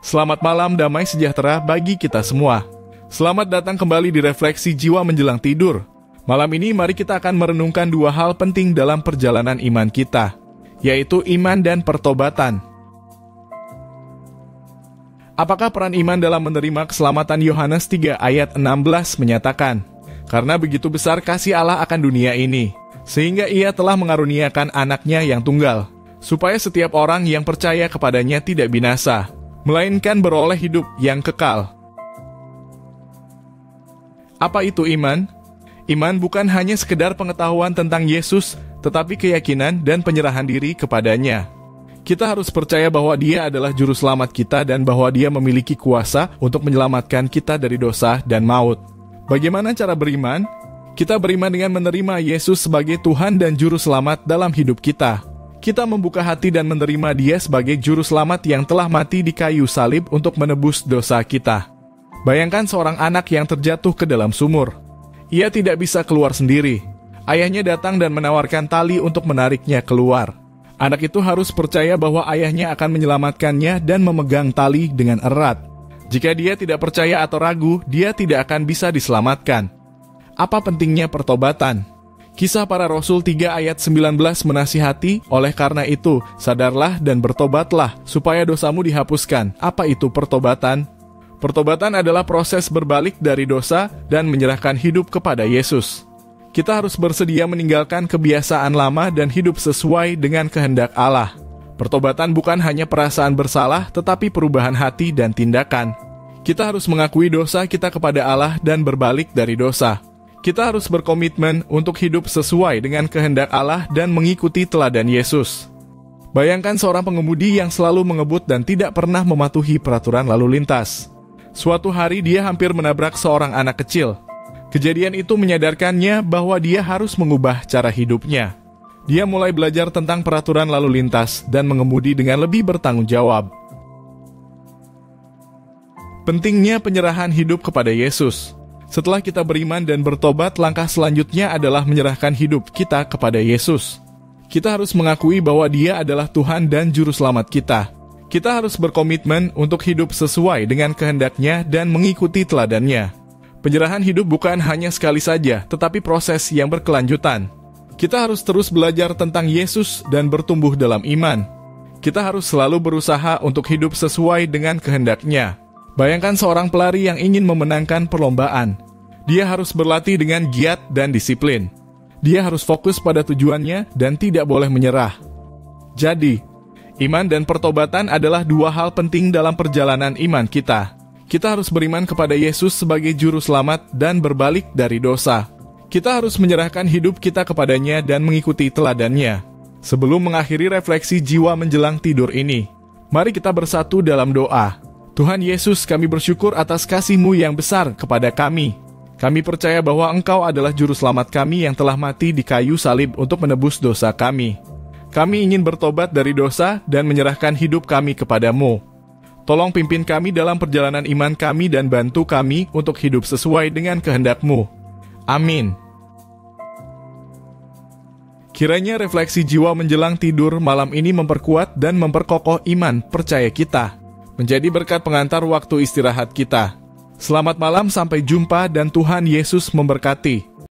Selamat malam damai sejahtera bagi kita semua. Selamat datang kembali di Refleksi Jiwa Menjelang Tidur. Malam ini mari kita akan merenungkan dua hal penting dalam perjalanan iman kita, yaitu iman dan pertobatan. Apakah peran iman dalam menerima keselamatan? Yohanes 3 ayat 16 menyatakan, "Karena begitu besar kasih Allah akan dunia ini, sehingga ia telah mengaruniakan anaknya yang tunggal, supaya setiap orang yang percaya kepadanya tidak binasa, melainkan beroleh hidup yang kekal." Apa itu iman? Iman bukan hanya sekedar pengetahuan tentang Yesus, tetapi keyakinan dan penyerahan diri kepadanya. Kita harus percaya bahwa Dia adalah juru selamat kita dan bahwa Dia memiliki kuasa untuk menyelamatkan kita dari dosa dan maut. Bagaimana cara beriman? Kita beriman dengan menerima Yesus sebagai Tuhan dan juru selamat dalam hidup kita. Kita membuka hati dan menerima Dia sebagai juru selamat yang telah mati di kayu salib untuk menebus dosa kita. Bayangkan seorang anak yang terjatuh ke dalam sumur. Ia tidak bisa keluar sendiri. Ayahnya datang dan menawarkan tali untuk menariknya keluar. Anak itu harus percaya bahwa ayahnya akan menyelamatkannya dan memegang tali dengan erat. Jika dia tidak percaya atau ragu, dia tidak akan bisa diselamatkan. Apa pentingnya pertobatan? Kisah Para Rasul 3 ayat 19 menasihati, "Oleh karena itu, sadarlah dan bertobatlah, supaya dosamu dihapuskan." Apa itu pertobatan? Pertobatan adalah proses berbalik dari dosa dan menyerahkan hidup kepada Yesus. Kita harus bersedia meninggalkan kebiasaan lama dan hidup sesuai dengan kehendak Allah. Pertobatan bukan hanya perasaan bersalah, tetapi perubahan hati dan tindakan. Kita harus mengakui dosa kita kepada Allah dan berbalik dari dosa. Kita harus berkomitmen untuk hidup sesuai dengan kehendak Allah dan mengikuti teladan Yesus. Bayangkan seorang pengemudi yang selalu mengebut dan tidak pernah mematuhi peraturan lalu lintas. Suatu hari dia hampir menabrak seorang anak kecil. Kejadian itu menyadarkannya bahwa dia harus mengubah cara hidupnya. Dia mulai belajar tentang peraturan lalu lintas dan mengemudi dengan lebih bertanggung jawab. Pentingnya penyerahan hidup kepada Yesus. Setelah kita beriman dan bertobat, langkah selanjutnya adalah menyerahkan hidup kita kepada Yesus. Kita harus mengakui bahwa Dia adalah Tuhan dan Juru Selamat kita. Kita harus berkomitmen untuk hidup sesuai dengan kehendak-Nya dan mengikuti teladan-Nya. Penyerahan hidup bukan hanya sekali saja, tetapi proses yang berkelanjutan. Kita harus terus belajar tentang Yesus dan bertumbuh dalam iman. Kita harus selalu berusaha untuk hidup sesuai dengan kehendak-Nya. Bayangkan seorang pelari yang ingin memenangkan perlombaan. Dia harus berlatih dengan giat dan disiplin. Dia harus fokus pada tujuannya dan tidak boleh menyerah. Jadi, iman dan pertobatan adalah dua hal penting dalam perjalanan iman kita. Kita harus beriman kepada Yesus sebagai juru selamat dan berbalik dari dosa. Kita harus menyerahkan hidup kita kepadanya dan mengikuti teladannya. Sebelum mengakhiri refleksi jiwa menjelang tidur ini, mari kita bersatu dalam doa. Tuhan Yesus, kami bersyukur atas kasih-Mu yang besar kepada kami. Kami percaya bahwa Engkau adalah juru selamat kami yang telah mati di kayu salib untuk menebus dosa kami. Kami ingin bertobat dari dosa dan menyerahkan hidup kami kepada-Mu. Tolong pimpin kami dalam perjalanan iman kami dan bantu kami untuk hidup sesuai dengan kehendak-Mu. Amin. Kiranya refleksi jiwa menjelang tidur malam ini memperkuat dan memperkokoh iman percaya kita, menjadi berkat pengantar waktu istirahat kita. Selamat malam, sampai jumpa dan Tuhan Yesus memberkati.